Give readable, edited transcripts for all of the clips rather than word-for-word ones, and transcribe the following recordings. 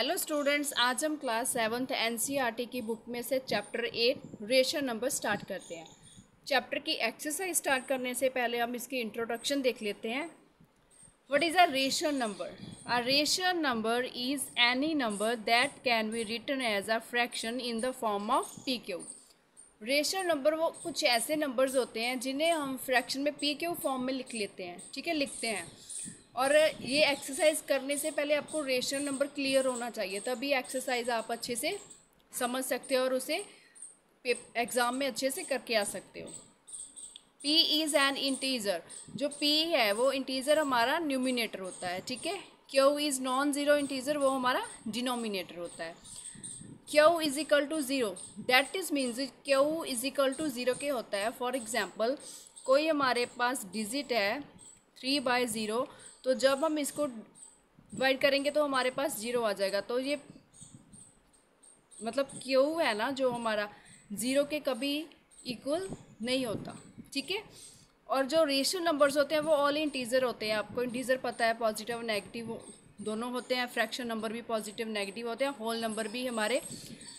Hello students, आज हम class 7th NCERT की बुक में से चैप्टर 8 रेशनल नंबर स्टार्ट करते हैं। चैप्टर की एक्सरसाइज स्टार्ट करने से पहले हम इसकी इंट्रोडक्शन देख लेते हैं। What is a rational number? A rational number is any number that can be written as a fraction in the form of P Q. Rational number वो कुछ ऐसे नंबर्स होते हैं जिन्हें हम फ्रैक्शन में पी क्यू फॉर्म में लिख लेते हैं, ठीक है, लिखते हैं। और ये एक्सरसाइज करने से पहले आपको रेशनल नंबर क्लियर होना चाहिए, तभी एक्सरसाइज आप अच्छे से समझ सकते हो और उसे एग्ज़ाम में अच्छे से करके आ सकते हो। P is an integer. जो P है वो इंटीजर हमारा न्यूमिनेटर होता है, ठीक है। Q is non zero integer, वो हमारा डिनोमिनेटर होता है। Q is equal to zero, that is means Q is equal to zero के होता है। फॉर एग्जाम्पल, कोई हमारे पास डिजिट है 3/0, तो जब हम इसको डिवाइड करेंगे तो हमारे पास 0 आ जाएगा। तो ये मतलब Q है ना जो हमारा 0 के कभी इक्वल नहीं होता, ठीक है। और जो रेशनल नंबर्स होते हैं वो ऑल इंटीजर होते हैं। आपको इंटीजर पता है, पॉजिटिव नेगेटिव दोनों होते हैं। फ्रैक्शन नंबर भी पॉजिटिव नेगेटिव होते हैं, होल नंबर भी हमारे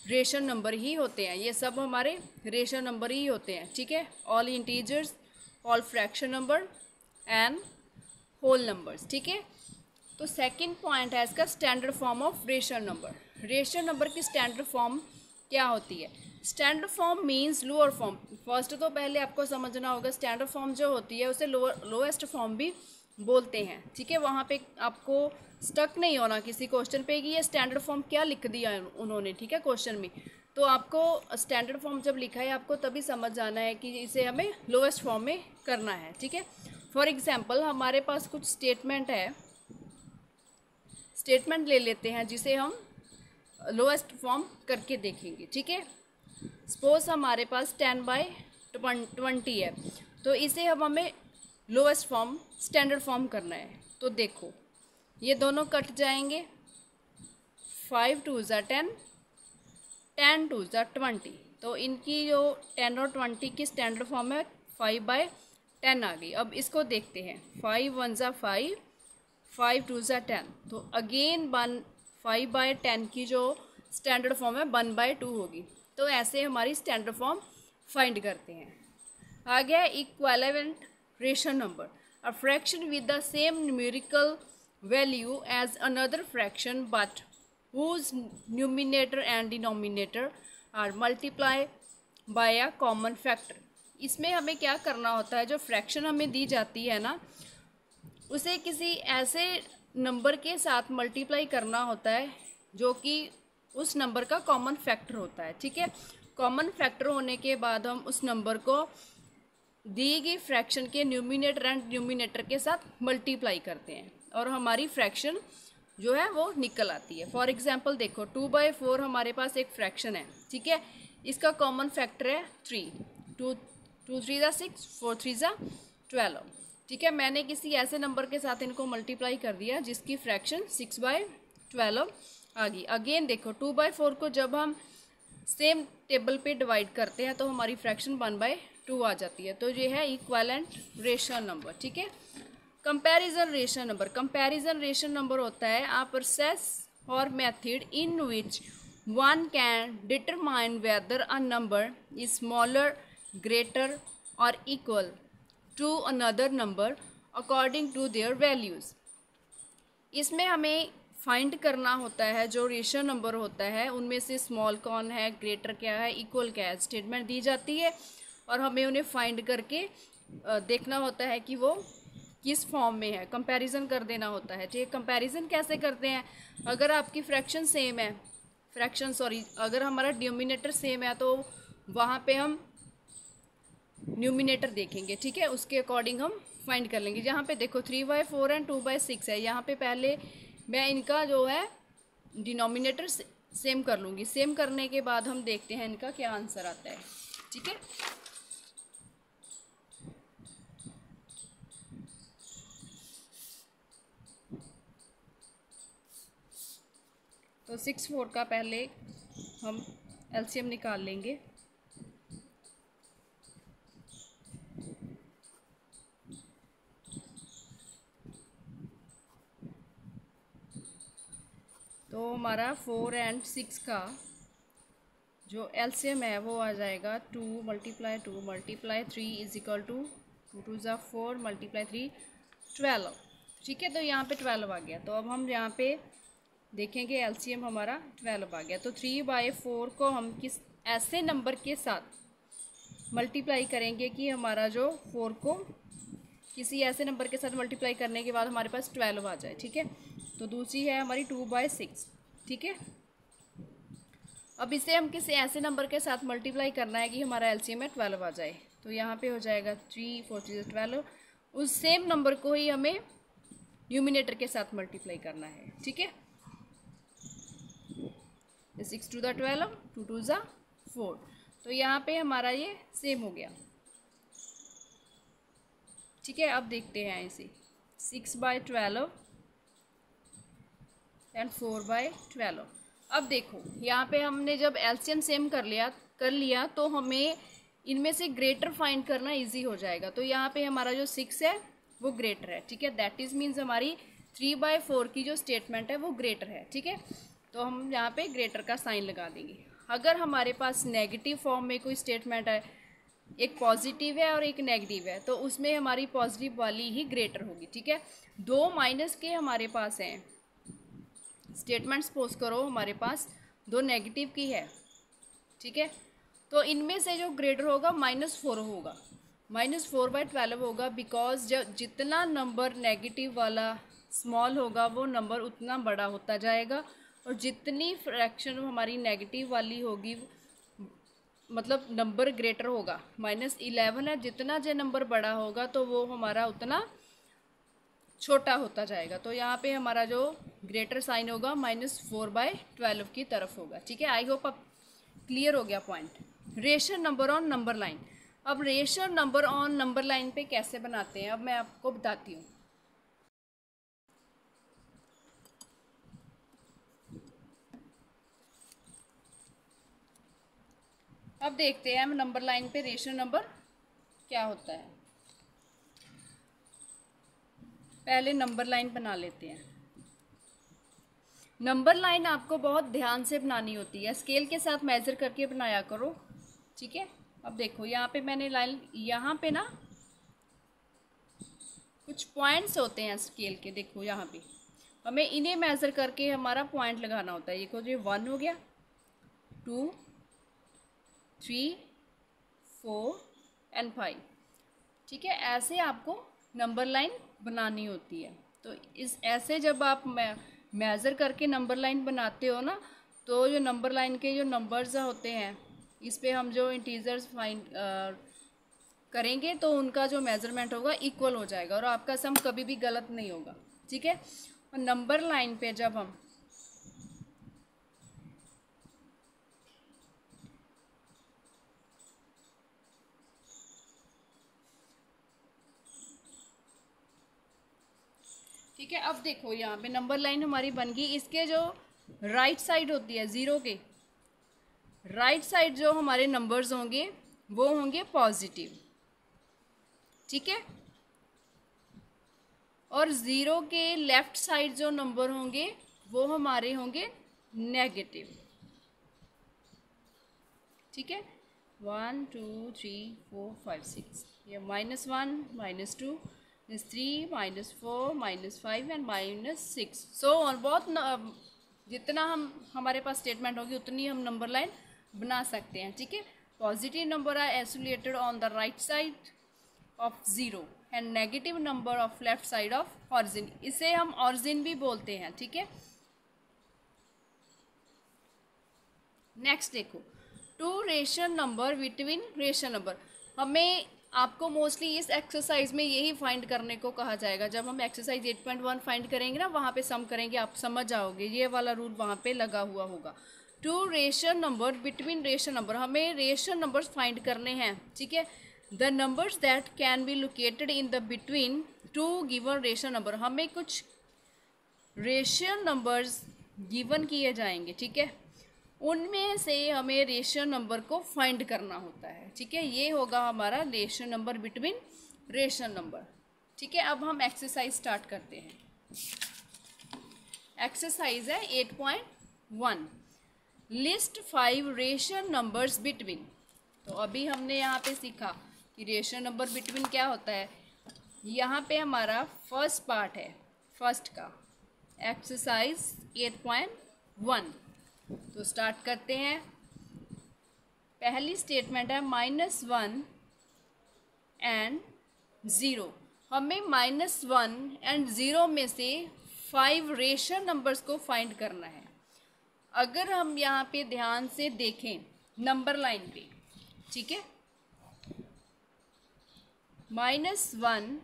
रेशनल नंबर ही होते हैं। ये सब हमारे रेशनल नंबर ही होते हैं, ठीक है। All integers, all fraction number and whole numbers, ठीक है। तो सेकंड पॉइंट है इसका standard form of rational number. Rational number की स्टैंडर्ड फॉर्म क्या होती है? Standard form means lower form. First तो पहले आपको समझना होगा, स्टैंडर्ड फॉर्म जो होती है उसे लोएस्ट फॉर्म भी बोलते हैं, ठीक है। वहाँ पे आपको स्टक नहीं होना किसी क्वेश्चन पे कि ये स्टैंडर्ड फॉर्म क्या लिख दिया उन्होंने, ठीक है, क्वेश्चन में। तो आपको स्टैंडर्ड फॉर्म जब लिखा है आपको तभी समझ जाना है कि इसे हमें लोएस्ट फॉर्म में करना है, ठीक है। फॉर एग्जाम्पल, हमारे पास कुछ स्टेटमेंट है, स्टेटमेंट ले लेते हैं जिसे हम लोएस्ट फॉर्म करके देखेंगे, ठीक है। सपोज हमारे पास 10/20 है, तो इसे अब हमें लोएस्ट फॉर्म स्टैंडर्ड फॉर्म करना है। तो देखो, ये दोनों कट जाएंगे, 5 2 ज़ा 10, 10 2 ज़ा 20। तो इनकी जो 10 और 20 की स्टैंडर्ड फॉर्म है 5/10 आ गई। अब इसको देखते हैं, 5 1 ज़ा 5, 5 2 ज़ा 10। तो अगेन 5/10 की जो स्टैंडर्ड फॉर्म है 1/2 होगी। तो ऐसे हमारी स्टैंडर्ड फॉर्म फाइंड करते हैं। आ गया equivalent rational number, a fraction with the same numerical value as another fraction but whose numerator and denominator are multiply by a common factor। इसमें हमें क्या करना होता है, जो फ्रैक्शन हमें दी जाती है ना, उसे किसी ऐसे नंबर के साथ मल्टीप्लाई करना होता है जो कि उस नंबर का कॉमन फैक्टर होता है, ठीक है। कॉमन फैक्टर होने के बाद हम उस नंबर को दी गई फ्रैक्शन के न्यूमिनेटर एंड डिनोमिनेटर के साथ मल्टीप्लाई करते हैं और हमारी फ्रैक्शन जो है वो निकल आती है। फॉर एग्जांपल देखो, 2/4 हमारे पास एक फ्रैक्शन है, ठीक है। इसका कॉमन फैक्टर है 3, 2 3 ज़ा 6, 4 3 ज़ा 12, ठीक है। मैंने किसी ऐसे नंबर के साथ इनको मल्टीप्लाई कर दिया जिसकी फ्रैक्शन 6/12 आ गई। अगेन देखो, 2/4 को जब हम सेम टेबल पे डिवाइड करते हैं तो हमारी फ्रैक्शन 1/2 आ जाती है। तो ये है इक्विवेलेंट रेशनल नंबर, ठीक है। Comparison rational number, comparison rational number होता है अ प्रोसेस और method in which one can determine whether a number is smaller, greater और equal to another number according to their values. इसमें हमें find करना होता है जो रेशनल नंबर होता है उनमें से स्मॉल कौन है, ग्रेटर क्या है, इक्वल क्या है। स्टेटमेंट दी जाती है और हमें उन्हें फाइंड करके देखना होता है कि वो किस फॉर्म में है, कंपैरिजन कर देना होता है, ठीक है। कंपैरिजन कैसे करते हैं? अगर आपकी फ्रैक्शन सेम है, अगर हमारा डिनोमिनेटर सेम है तो वहाँ पे हम न्यूमिनेटर देखेंगे, ठीक है, उसके अकॉर्डिंग हम फाइंड कर लेंगे। यहाँ पे देखो 3/4 एंड 2/6 है, यहाँ पे पहले मैं इनका जो है डिनोमिनेटर सेम कर लूँगी। सेम करने के बाद हम देखते हैं इनका क्या आंसर आता है, ठीक है। तो 6/4 का पहले हम एलसीएम निकाल लेंगे। तो हमारा 4 एंड 6 का जो एलसीएम है वो आ जाएगा 2 × 3 इज इक्वल टू 2 2 ज़ा 4 × 3 12। ठीक है, तो यहाँ पे 12 आ गया। तो अब हम यहाँ पे देखेंगे एलसीएम हमारा 12 आ गया। तो 3/4 को हम किस ऐसे नंबर के साथ मल्टीप्लाई करेंगे कि हमारा जो 4 को किसी ऐसे नंबर के साथ मल्टीप्लाई करने के बाद हमारे पास 12 आ जाए। ठीक है, तो दूसरी है हमारी 2/6। ठीक है, अब इसे हम किसी ऐसे नंबर के साथ मल्टीप्लाई करना है कि हमारा एलसीएम में 12 आ जाए। तो यहाँ पे हो जाएगा 3 4 3 12। उस सेम नंबर को ही हमें न्यूमिनेटर के साथ मल्टीप्लाई करना है। ठीक है, 6 × 2 = 12, 2 2 ज़ा 4। तो यहाँ पे हमारा ये सेम हो गया। ठीक है, अब देखते हैं इसे 6/12 एंड 4/12। अब देखो यहाँ पे हमने जब एलसीएम सेम कर लिया तो हमें इनमें से ग्रेटर फाइंड करना इजी हो जाएगा। तो यहाँ पे हमारा जो 6 है वो ग्रेटर है। ठीक है, दैट इज़ मीन्स हमारी 3/4 की जो स्टेटमेंट है वो ग्रेटर है। ठीक है, तो हम यहाँ पे ग्रेटर का साइन लगा देंगे। अगर हमारे पास नेगेटिव फॉर्म में कोई स्टेटमेंट है, एक पॉजिटिव है और एक नेगेटिव है, तो उसमें हमारी पॉजिटिव वाली ही ग्रेटर होगी। ठीक है, 2 माइनस के हमारे पास हैं स्टेटमेंट, सपोज करो हमारे पास 2 नेगेटिव की है। ठीक है, तो इनमें से जो ग्रेटर होगा -4 होगा, -4/12 होगा, बिकॉज जब जितना नंबर नेगेटिव वाला स्मॉल होगा वो नंबर उतना बड़ा होता जाएगा, और जितनी फ्रैक्शन हमारी नेगेटिव वाली होगी मतलब नंबर ग्रेटर होगा। -11 है, जितना जो नंबर बड़ा होगा तो वो हमारा उतना छोटा होता जाएगा। तो यहाँ पे हमारा जो ग्रेटर साइन होगा -4/12 की तरफ होगा। ठीक है, आई होप अब क्लियर हो गया point. Rational number on number line. अब rational number on number line पे कैसे बनाते हैं अब मैं आपको बताती हूँ। अब देखते हैं हम नंबर लाइन पे रेशनल नंबर क्या होता है। पहले नंबर लाइन बना लेते हैं। नंबर लाइन आपको बहुत ध्यान से बनानी होती है, स्केल के साथ मेजर करके बनाया करो। ठीक है, अब देखो यहाँ पे मैंने लाइन, यहाँ पे ना कुछ पॉइंट्स होते हैं स्केल के, देखो यहाँ पे हमें इन्हें मेजर करके हमारा पॉइंट लगाना होता है। देखो ये 1 हो गया, 2 3 4 एंड 5। ठीक है, ऐसे आपको नंबर लाइन बनानी होती है। तो इस ऐसे जब आप मेज़र करके नंबर लाइन बनाते हो ना, तो जो नंबर लाइन के जो नंबर्स होते हैं इस पे हम जो इंटीजर्स फाइंड करेंगे तो उनका जो मेज़रमेंट होगा इक्वल हो जाएगा और आपका सम कभी भी गलत नहीं होगा। ठीक है, और नंबर लाइन पे जब हम ठीक है, अब देखो यहाँ पे नंबर लाइन हमारी बन गई। इसके जो राइट साइड होती है, ज़ीरो के राइट साइड जो हमारे नंबर्स होंगे वो होंगे पॉजिटिव। ठीक है, और ज़ीरो के लेफ्ट साइड जो नंबर होंगे वो हमारे होंगे नेगेटिव। ठीक है, 1 2 3 4 5 6, ये -1 -2 -3 -4 -5 एंड -6। सो और बहुत जितना हमारे पास स्टेटमेंट होगी उतनी हम नंबर लाइन बना सकते हैं। ठीक है, positive number are isolated on the right side of zero and negative number of left side of origin. इसे हम ऑरिजिन भी बोलते हैं। ठीक है, नेक्स्ट देखो, 2 rational number between rational number. हमें आपको मोस्टली इस एक्सरसाइज में यही फाइंड करने को कहा जाएगा। जब हम एक्सरसाइज 8.1 फाइंड करेंगे ना, वहाँ पे सम करेंगे, आप समझ जाओगे, ये वाला रूल वहाँ पे लगा हुआ होगा। 2 rational number between rational number, हमें रेशनल नंबर्स फाइंड करने हैं। ठीक है, the numbers that can be located in the between 2 given rational number. हमें कुछ रेशनल नंबर्स गिवन किए जाएंगे। ठीक है, उनमें से हमें रेशनल नंबर को फाइंड करना होता है। ठीक है, ये होगा हमारा rational number between rational number. ठीक है, अब हम एक्सरसाइज स्टार्ट करते हैं। एक्सरसाइज है 8.1, लिस्ट 5 रेशनल नंबर्स बिटवीन। तो अभी हमने यहाँ पे सीखा कि रेशनल नंबर बिटवीन क्या होता है। यहाँ पे हमारा फर्स्ट पार्ट है, फर्स्ट का एक्सरसाइज 8.1। तो स्टार्ट करते हैं। पहली स्टेटमेंट है -1 एंड 0। हमें -1 एंड 0 में से 5 रेशनल नंबर्स को फाइंड करना है। अगर हम यहाँ पे ध्यान से देखें नंबर लाइन पे, ठीक है, -1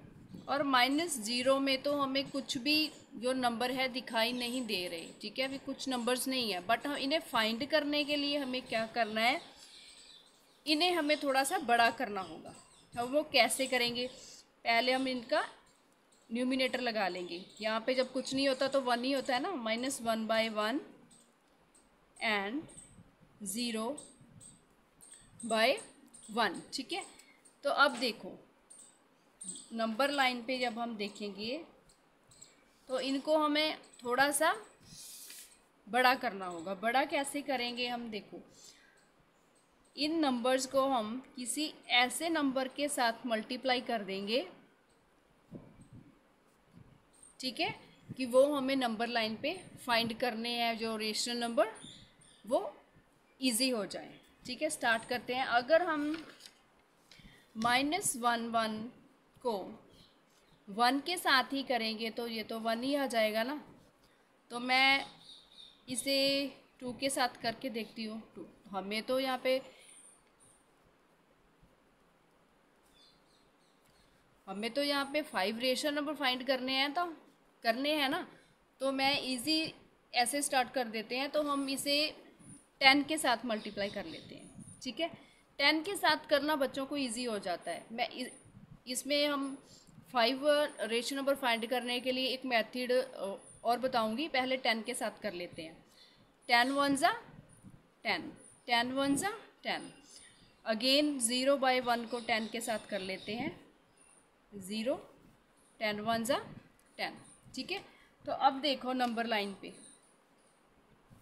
और -0 में तो हमें कुछ भी जो नंबर है दिखाई नहीं दे रहे, ठीक है, अभी कुछ नंबर्स नहीं है। बट हम इन्हें फाइंड करने के लिए हमें क्या करना है, इन्हें हमें थोड़ा सा बड़ा करना होगा। अब वो कैसे करेंगे, पहले हम इनका न्यूमिनेटर लगा लेंगे। यहाँ पे जब कुछ नहीं होता तो 1 ही होता है ना, -1/1 एंड 0/1, ठीक है। तो अब देखो नंबर लाइन पे जब हम देखेंगे तो इनको हमें थोड़ा सा बड़ा करना होगा। बड़ा कैसे करेंगे हम, देखो इन नंबर्स को हम किसी ऐसे नंबर के साथ मल्टीप्लाई कर देंगे, ठीक है, कि वो हमें नंबर लाइन पे फाइंड करने हैं जो रेशनल नंबर, वो इजी हो जाए, ठीक है। स्टार्ट करते हैं। अगर हम -1 को 1 के साथ ही करेंगे तो ये तो 1 ही आ जाएगा ना। तो मैं इसे 2 के साथ करके देखती हूँ। 2 हमें तो यहाँ पे हमें तो यहाँ पे 5 रेशनल नंबर फाइंड करने हैं, तो करने हैं ना। तो मैं इजी ऐसे स्टार्ट कर देते हैं। तो हम इसे 10 के साथ मल्टीप्लाई कर लेते हैं, ठीक है। 10 के साथ करना बच्चों को इजी हो जाता है। मैं इसमें हम 5 रेशनल नंबर फाइंड करने के लिए एक मेथड और बताऊंगी। पहले 10 के साथ कर लेते हैं। 10 1 ज़ा 10, 10 1 ज़ा 10। अगेन 0/1 को 10 के साथ कर लेते हैं। 0, 10 1 ज़ा 10, ठीक है। तो अब देखो नंबर लाइन पे,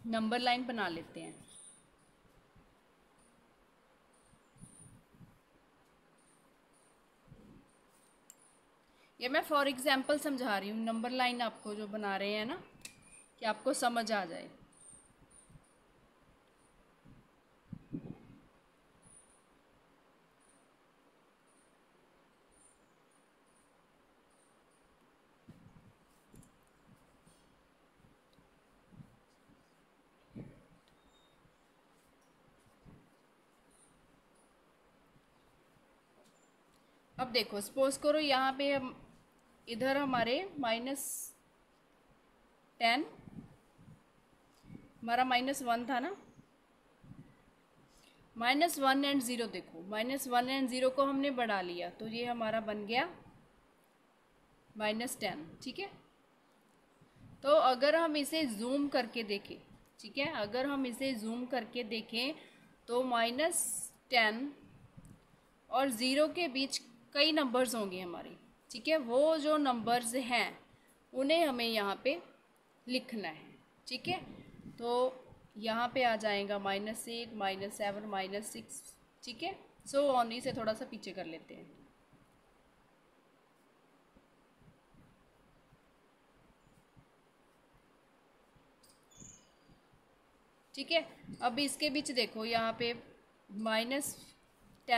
नंबर लाइन बना लेते हैं। ये मैं फॉर एग्जांपल समझा रही हूँ, नंबर लाइन आपको जो बना रहे हैं ना, कि आपको समझ आ जाए। अब देखो सपोज करो यहाँ पे हम इधर हमारे -10, हमारा -1 था ना, -1 एंड 0। देखो -1 एंड 0 को हमने बढ़ा लिया तो ये हमारा बन गया -10, ठीक है। तो अगर हम इसे जूम करके देखें, ठीक है, अगर हम इसे जूम करके देखें तो -10 और 0 के बीच कई नंबर्स होंगे हमारे, ठीक है। वो जो नंबर्स हैं उन्हें हमें यहाँ पे लिखना है, ठीक है। तो यहाँ पे आ जाएगा -8 -7 -6, ठीक है। सो ऑन, इसे थोड़ा सा पीछे कर लेते हैं। ठीक है। अब इसके बीच देखो यहाँ पे -10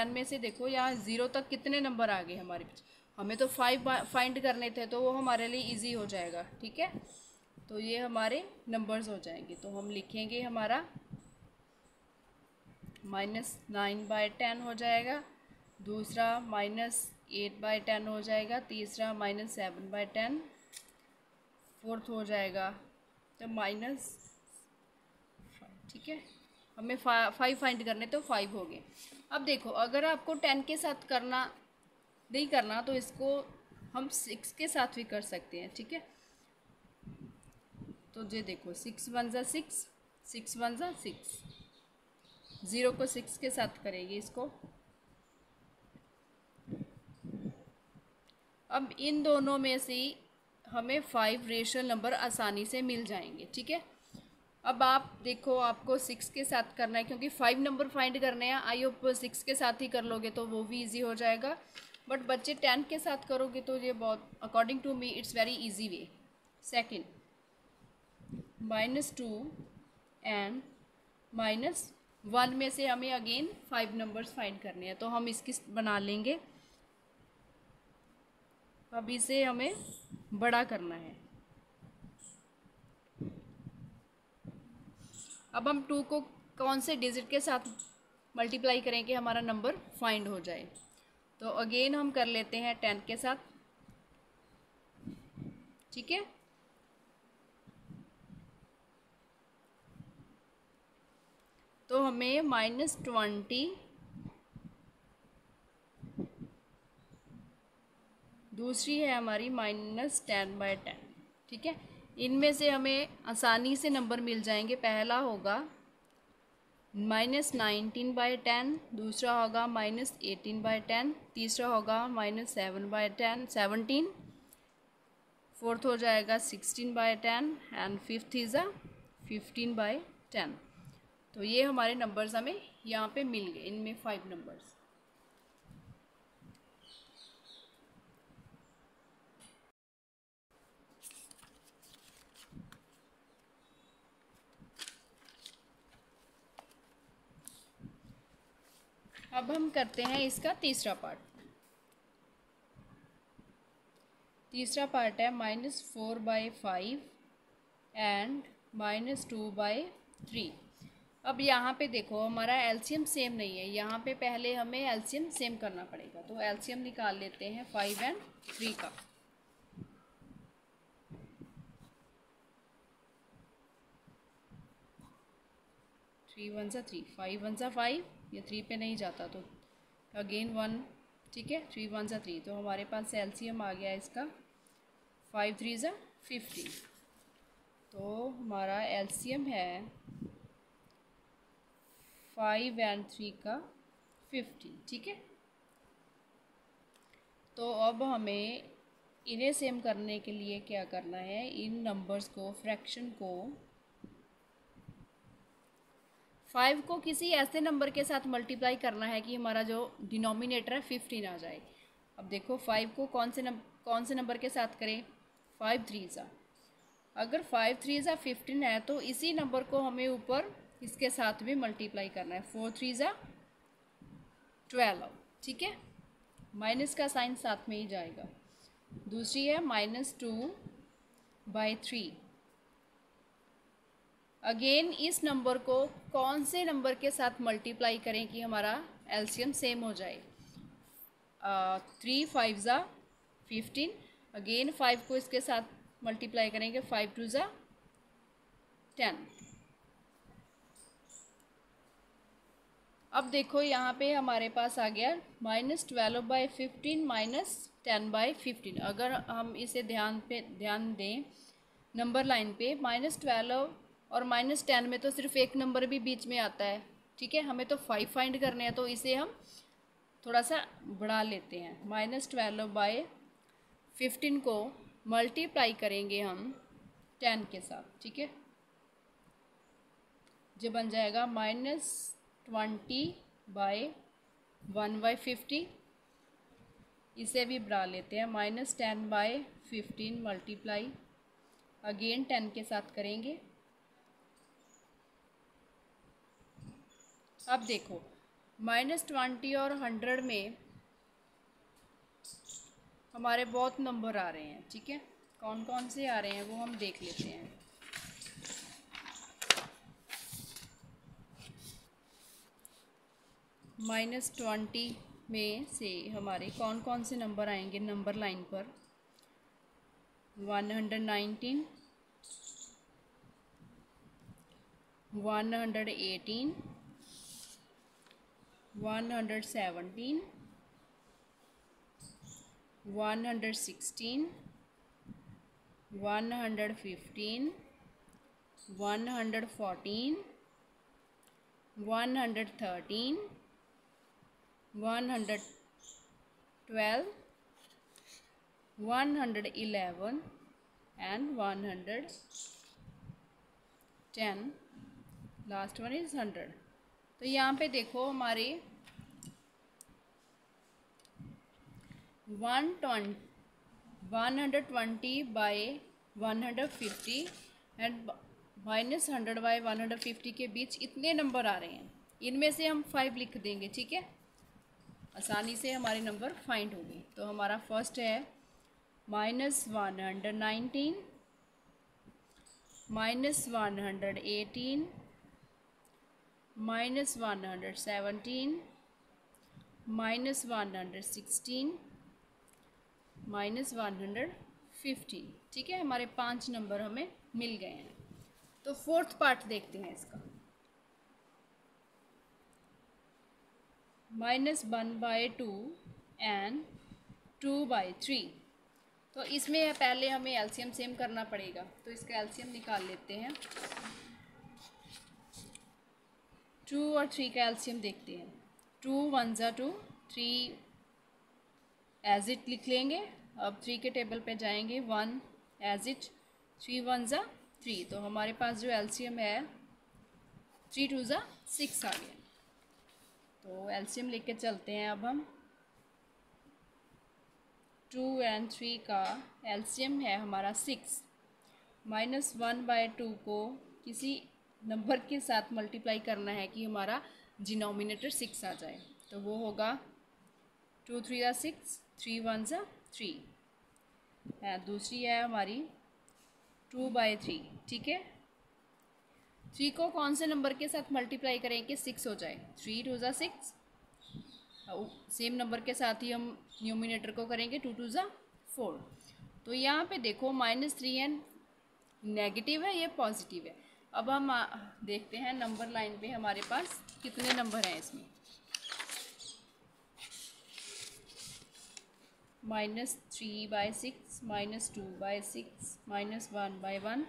में से देखो यहाँ 0 तक कितने नंबर आ गए हमारे बीच। हमें तो 5 फाइंड करने थे तो वो हमारे लिए इजी हो जाएगा, ठीक है। तो ये हमारे नंबर्स हो जाएंगे। तो हम लिखेंगे हमारा -9/10 हो जाएगा, दूसरा -8/10 हो जाएगा, तीसरा -7/10, फोर्थ हो जाएगा तो -5, ठीक है। हमें 5 फाइंड करने तो 5 हो गए। अब देखो अगर आपको 10 के साथ करना नहीं करना तो इसको हम 6 के साथ भी कर सकते हैं, ठीक है। तो ये देखो 6 1 ज़ा 6, 6 1 ज़ा 6, 0 को 6 के साथ करेंगे इसको। अब इन दोनों में से हमें 5 रेशनल नंबर आसानी से मिल जाएंगे, ठीक है। अब आप देखो, आपको 6 के साथ करना है क्योंकि 5 नंबर फाइंड करने हैं। आई होप 6 के साथ ही कर लोगे तो वो भी इजी हो जाएगा, बट बच्चे 10 के साथ करोगे तो ये बहुत, according to me it's very easy way. Second, -2 and -1 में से हमें अगेन 5 नंबर्स फाइंड करने हैं, तो हम इसकी बना लेंगे। अब इसे हमें बड़ा करना है। अब हम 2 को कौन से डिजिट के साथ मल्टीप्लाई करें कि हमारा नंबर फाइंड हो जाए, तो अगेन हम कर लेते हैं 10 के साथ, ठीक है। तो हमें -20, दूसरी है हमारी -10/10, ठीक है। इनमें से हमें आसानी से नंबर मिल जाएंगे। पहला होगा -19/10, दूसरा होगा -18/10, तीसरा होगा -7/10, फोर्थ हो जाएगा 16/10 एंड फिफ्थ इज़ 15/10। तो ये हमारे नंबर्स हमें यहाँ पे मिल गए, इनमें 5 नंबर्स। अब हम करते हैं इसका तीसरा पार्ट। तीसरा पार्ट है -4/5 एंड -2/3। अब यहाँ पे देखो हमारा एलसीएम सेम नहीं है, यहाँ पे पहले हमें एलसीएम सेम करना पड़ेगा। तो एलसीएम निकाल लेते हैं 5 एंड 3 का। थ्री 1 सा 3, 5 1 सा 5, ये 3 पे नहीं जाता तो अगेन 1, ठीक है। 3 1 सा 3, तो हमारे पास एलसीएम आ गया इसका 5 3 सा 15। तो हमारा एलसीएम है 5 एंड 3 का 15, ठीक है। तो अब हमें इन्हें सेम करने के लिए क्या करना है, इन नंबर्स को, फ्रैक्शन को, 5 को किसी ऐसे नंबर के साथ मल्टीप्लाई करना है कि हमारा जो डिनोमिनेटर है 15 आ जाए। अब देखो 5 को कौन से नंबर के साथ करें, 5 3 सा, अगर 5 3 सा 15 है तो इसी नंबर को हमें ऊपर इसके साथ भी मल्टीप्लाई करना है। 4 3 सा 12, ठीक है। माइनस का साइन साथ में ही जाएगा। दूसरी है -2/3। अगेन इस नंबर को कौन से नंबर के साथ मल्टीप्लाई करें कि हमारा एलसीएम सेम हो जाए। 3 5 ज़ा 15, अगेन 5 को इसके साथ मल्टीप्लाई करेंगे, 5 2 ज़ा 10। अब देखो यहाँ पे हमारे पास आ गया -12/15 -10/15। अगर हम इसे ध्यान दें नंबर लाइन पे, -12 और -10 में तो सिर्फ एक नंबर भी बीच में आता है, ठीक है। हमें तो 5 फाइंड करने हैं, तो इसे हम थोड़ा सा बढ़ा लेते हैं। -12/15 को मल्टीप्लाई करेंगे हम 10 के साथ, ठीक है। जो बन जाएगा -20/1/50। इसे भी बढ़ा लेते हैं। -10/15 मल्टीप्लाई अगेन 10 के साथ करेंगे। अब देखो -20 और 100 में हमारे बहुत नंबर आ रहे हैं, ठीक है। कौन कौन से आ रहे हैं वो हम देख लेते हैं। -20 में से हमारे कौन कौन से नंबर आएंगे नंबर लाइन पर, 119, 118, 117, 116, 115, 114, 113, 112, 111, एंड 110, लास्ट वन इज़ 100। तो यहाँ पे देखो हमारे 120 बाई 150 एंड -100 बाई 150 के बीच इतने नंबर आ रहे हैं, इनमें से हम 5 लिख देंगे, ठीक है। आसानी से हमारे नंबर फाइंड होंगे। तो हमारा फर्स्ट है -119, -118, -117, -116, -115, ठीक है। हमारे 5 नंबर हमें मिल गए हैं। तो फोर्थ पार्ट देखते हैं इसका। -1/2 एंड 2/3। तो इसमें पहले हमें एलसीएम सेम करना पड़ेगा, तो इसका एलसीएम निकाल लेते हैं। 2 और 3 का एलसीएम देखते हैं। 2 1 ज़ा 2, 3 एज इट लिख लेंगे। अब 3 के टेबल पे जाएंगे, 1 एज इट, 3 1 ज़ा 3। तो हमारे पास जो एलसीएम है 3 2 ज़ा 6 आ गया। तो एलसीएम लेके चलते हैं अब हम। 2 और 3 का एलसीएम है हमारा 6। -1/2 को किसी नंबर के साथ मल्टीप्लाई करना है कि हमारा डिनोमिनेटर 6 आ जाए। तो वो होगा 2 3 ज़ा 6, 3 1 ज़ा 3। दूसरी है हमारी 2/3, ठीक है। 3 को कौन से नंबर के साथ मल्टीप्लाई करें कि 6 हो जाए? 3 2 ज़ा 6। सेम नंबर के साथ ही हम न्यूमिनेटर को करेंगे, 2 2 ज़ा 4। तो यहाँ पे देखो -3 एंड नेगेटिव है, ये पॉजिटिव है। अब हम देखते हैं नंबर लाइन पे हमारे पास कितने नंबर हैं इसमें। -3/6, -2/6, -1/1,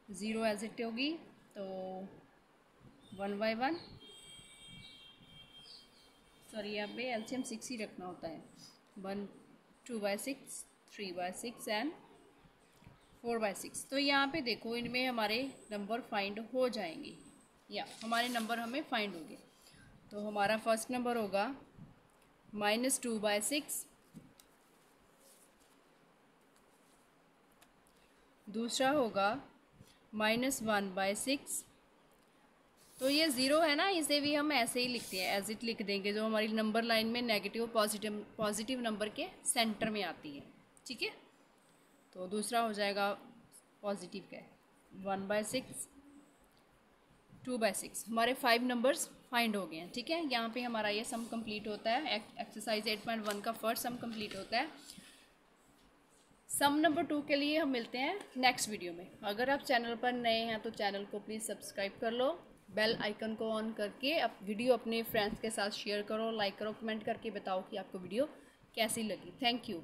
0 एज इट होगी, तो 1/1। सॉरी, यहाँ पे एलसीएम 6 ही रखना होता है। 1 2/6, 3/6 एंड 4/6। तो यहाँ पे देखो इनमें हमारे नंबर फाइंड हो जाएंगे, या हमारे नंबर हमें फाइंड होंगे। तो हमारा फर्स्ट नंबर होगा -2/6, दूसरा होगा -1/6। तो ये 0 है ना, इसे भी हम ऐसे ही लिखते हैं, एज इट लिख देंगे, जो हमारी नंबर लाइन में नेगेटिव पॉजिटिव नंबर के सेंटर में आती है, ठीक है। तो दूसरा हो जाएगा पॉजिटिव का 1/6, 2/6। हमारे 5 नंबर्स फाइंड हो गए हैं, ठीक है। यहाँ पे हमारा ये सम कंप्लीट होता है। एक्सरसाइज 8.1 का फर्स्ट सम कंप्लीट होता है। सम नंबर 2 के लिए हम मिलते हैं नेक्स्ट वीडियो में। अगर आप चैनल पर नए हैं तो चैनल को प्लीज़ सब्सक्राइब कर लो, बेल आइकन को ऑन करके अब वीडियो अपने फ्रेंड्स के साथ शेयर करो, लाइक करो, कमेंट करके बताओ कि आपको वीडियो कैसी लगी। Thank you.